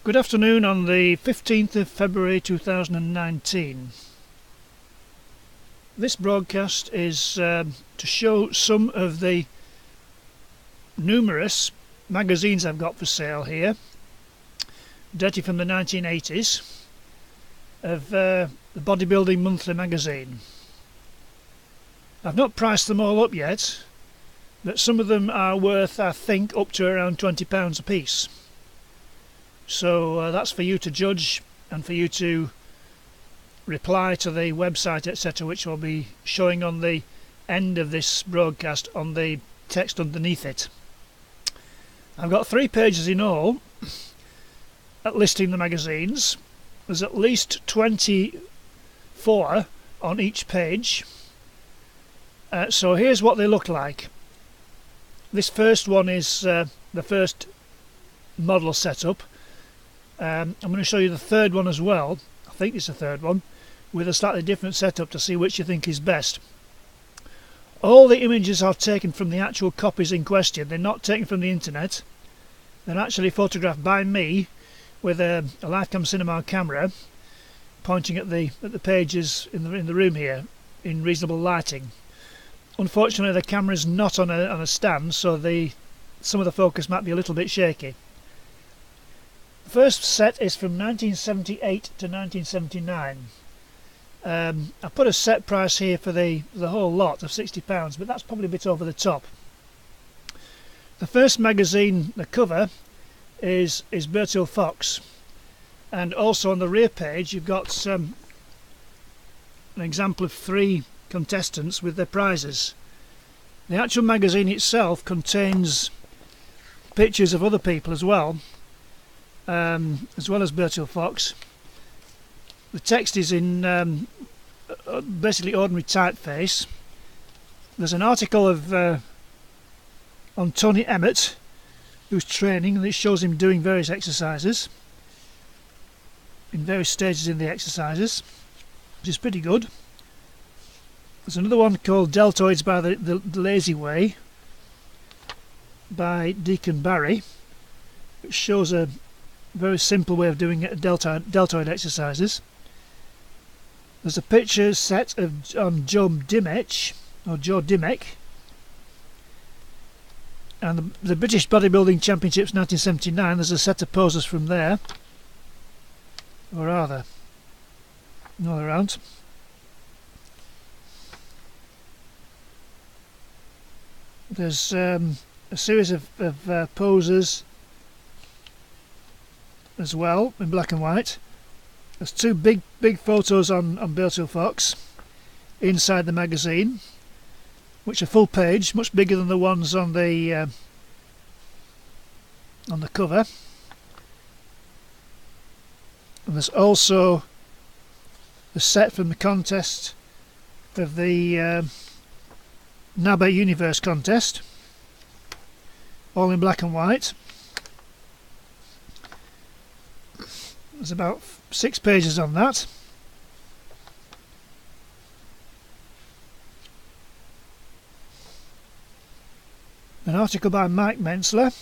Good afternoon on the 15th of February 2019. This broadcast is to show some of the numerous magazines I've got for sale here, dating from the 1980s, of the Bodybuilding Monthly magazine. I've not priced them all up yet, but some of them are worth, I think, up to around £20 a piece. So that's for you to judge and for you to reply to the website, etc., which will be showing on the end of this broadcast on the text underneath it. I've got 3 pages in all at listing the magazines. There's at least 24 on each page. So here's what they look like. This first one is the first model setup. I'm going to show you the third one as well. I think it's the third one with a slightly different setup to see which you think is best. All the images are taken from the actual copies in question. They're not taken from the internet. They're actually photographed by me with a Lifecam Cinema camera pointing at the pages in the room here in reasonable lighting. Unfortunately, the camera's not on a stand, so some of the focus might be a little bit shaky. The first set is from 1978 to 1979. I put a set price here for the whole lot of £60, but that's probably a bit over the top. The first magazine, the cover, is Bertil Fox, and also on the rear page you've got an example of 3 contestants with their prizes. The actual magazine itself contains pictures of other people as well as Bertil Fox. The text is in basically ordinary typeface. There's an article on Tony Emmett, who's training, and it shows him doing various exercises in various stages in the exercises, which is pretty good. There's another one called Deltoids by the Lazy Way by Deacon Barry, which shows a very simple way of doing deltoid exercises. There's a picture set on Joe Dimmick, and the British Bodybuilding Championships 1979. There's a set of poses from there, or are there? No, there aren't. There's a series of poses as well in black and white. There's 2 big photos on Bertil Fox inside the magazine, which are full page, much bigger than the ones on the cover. And there's also the set from the contest of the NABA Universe contest, all in black and white. There's about 6 pages on that. An article by Mike Mensler,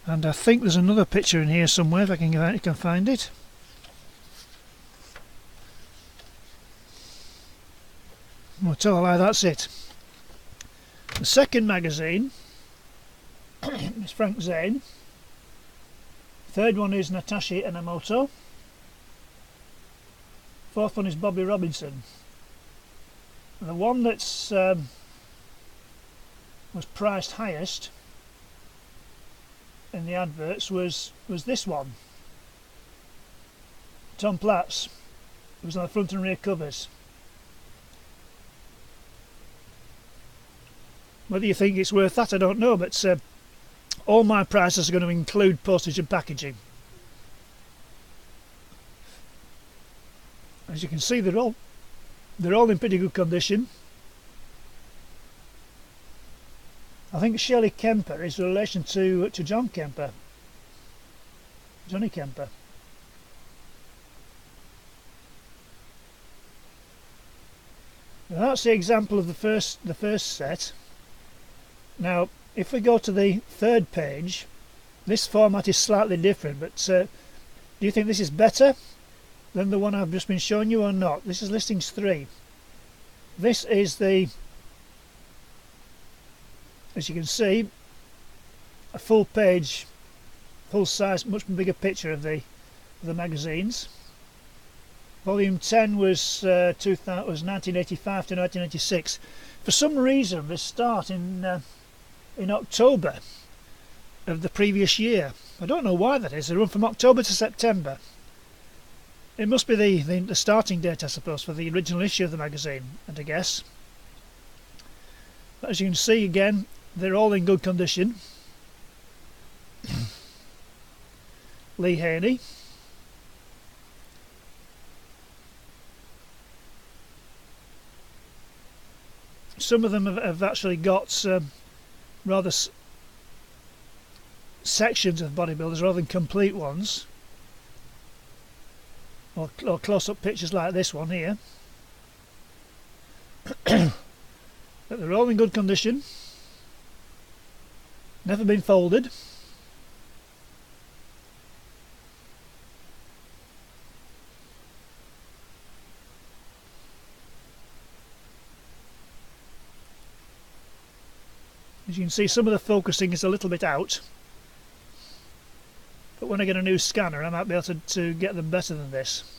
and I think there's another picture in here somewhere if I can find it. I'll tell a lie, that's it. The second magazine is Frank Zane. Third one is Natashi Enomoto. Fourth one is Bobby Robinson. And the one that's was priced highest in the adverts was this one, Tom Platz. It was on the front and rear covers. Whether you think it's worth that, I don't know, but all my prices are going to include postage and packaging. As you can see, they're all in pretty good condition. I think Shirley Kemper is a relation to Johnny Kemper. Now that's the example of the first set. Now if we go to the third page, this format is slightly different, but do you think this is better than the one I've just been showing you or not? This is listings 3. This is the, as you can see, a full page, full size, much bigger picture of the magazines. Volume 10 was 1985 to 1986. For some reason they start in October of the previous year. I don't know why that is. They run from October to September. It must be the starting date, I suppose, for the original issue of the magazine, I'd guess. But as you can see again, they're all in good condition. Lee Haney. Some of them have actually got rather sections of bodybuilders rather than complete ones, or close-up pictures like this one here. But they're all in good condition, never been folded. As you can see, some of the focusing is a little bit out, but when I get a new scanner I might be able to get them better than this.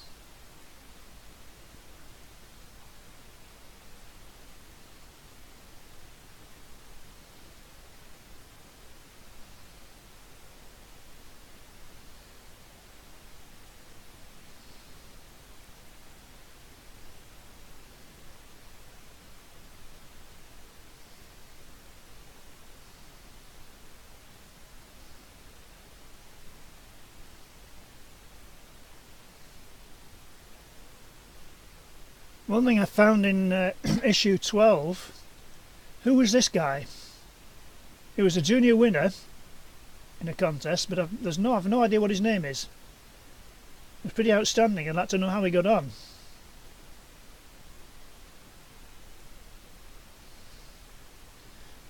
One thing I found in issue 12, who was this guy? He was a junior winner in a contest, but I've no idea what his name is. It was pretty outstanding. I'd like to know how he got on.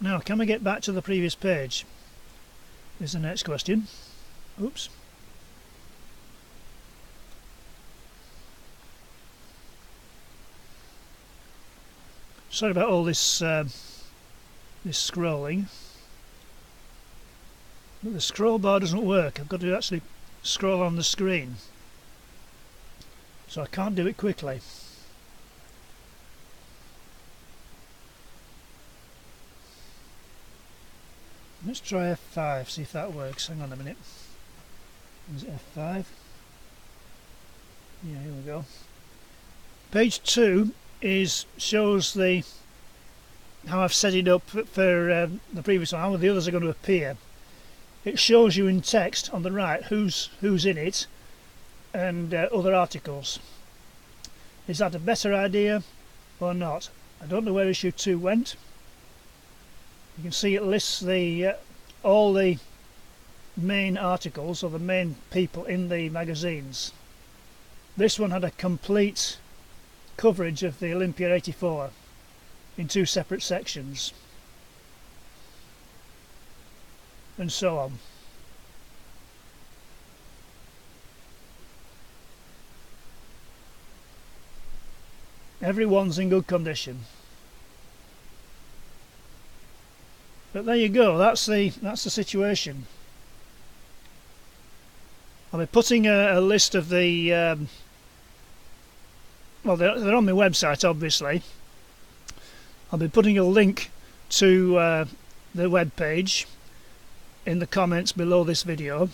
Now, can we get back to the previous page? Is the next question. Oops. Sorry about all this this scrolling, but the scroll bar doesn't work. I've got to actually scroll on the screen, so I can't do it quickly. Let's try F5, see if that works. Hang on a minute. Is it F5? Yeah, here we go. Page 2 shows how I've set it up for the previous one, how the others are going to appear. It shows you in text on the right who's in it and other articles. Is that a better idea or not? I don't know where issue 2 went. You can see it lists all the main articles or the main people in the magazines. This one had a complete coverage of the Olympia 84 in 2 separate sections, and so on. Everyone's in good condition. But there you go, that's the situation. I'll be putting a list of the well, they're on my website, obviously. I'll be putting a link to the web page in the comments below this video.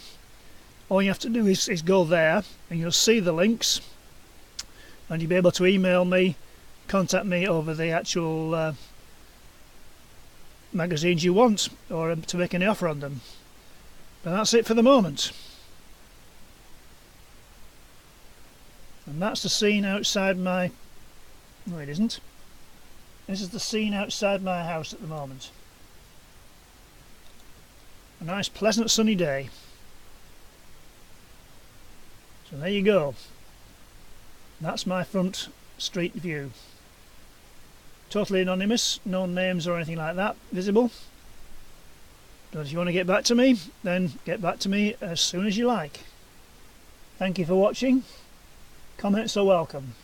All you have to do is go there and you'll see the links, and you'll be able to email me, contact me over the actual magazines you want, or to make any offer on them. But that's it for the moment. And that's the scene outside my... No, it isn't. This is the scene outside my house at the moment. A nice pleasant sunny day. So there you go. That's my front street view. Totally anonymous, no names or anything like that visible. But if you want to get back to me, then get back to me as soon as you like. Thank you for watching. Comments are welcome.